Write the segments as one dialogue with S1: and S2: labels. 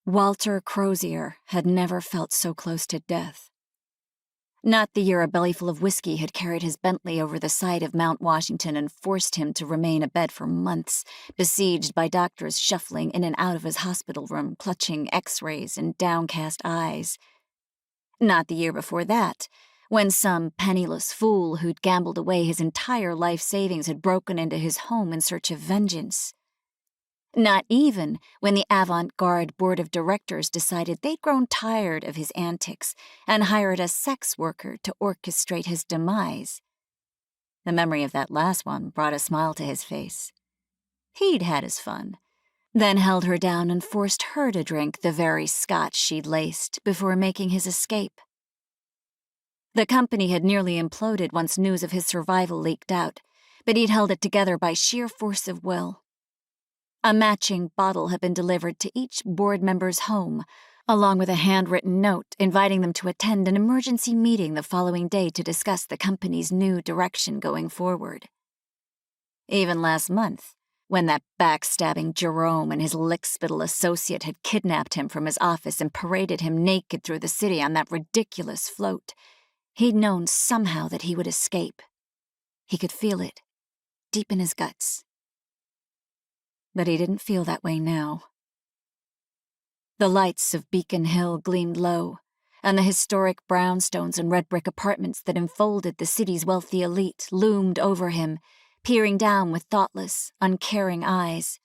S1: Walter Crozier had never felt so close to death. Not the year a bellyful of whiskey had carried his Bentley over the side of Mount Washington and forced him to remain abed for months, besieged by doctors shuffling in and out of his hospital room, clutching x-rays and downcast eyes. Not the year before that, when some penniless fool who'd gambled away his entire life savings had broken into his home in search of vengeance. Not even when the avant-garde board of directors decided they'd grown tired of his antics and hired a sex worker to orchestrate his demise. The memory of that last one brought a smile to his face. He'd had his fun, then held her down and forced her to drink the very scotch she'd laced before making his escape. The company had nearly imploded once news of his survival leaked out, but he'd held it together by sheer force of will. A matching bottle had been delivered to each board member's home, along with a handwritten note inviting them to attend an emergency meeting the following day to discuss the company's new direction going forward. Even last month, when that backstabbing Jerome and his lickspittle associate had kidnapped him from his office and paraded him naked through the city on that ridiculous float, he'd known somehow that he would escape. He could feel it, deep in his guts. But he didn't feel that way now. The lights of Beacon Hill gleamed low, and the historic brownstones and red brick apartments that enfolded the city's wealthy elite loomed over him, peering down with thoughtless, uncaring eyes.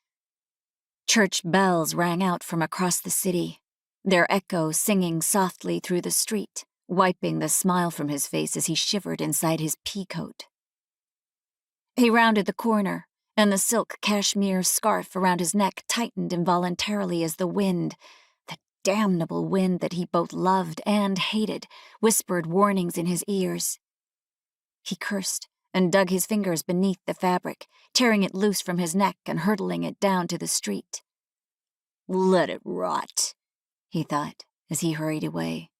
S1: Church bells rang out from across the city, their echo singing softly through the street, wiping the smile from his face as he shivered inside his pea coat. He rounded the corner, and the silk cashmere scarf around his neck tightened involuntarily as the wind, the damnable wind that he both loved and hated, whispered warnings in his ears. He cursed and dug his fingers beneath the fabric, tearing it loose from his neck and hurtling it down to the street. "Let it rot," he thought as he hurried away.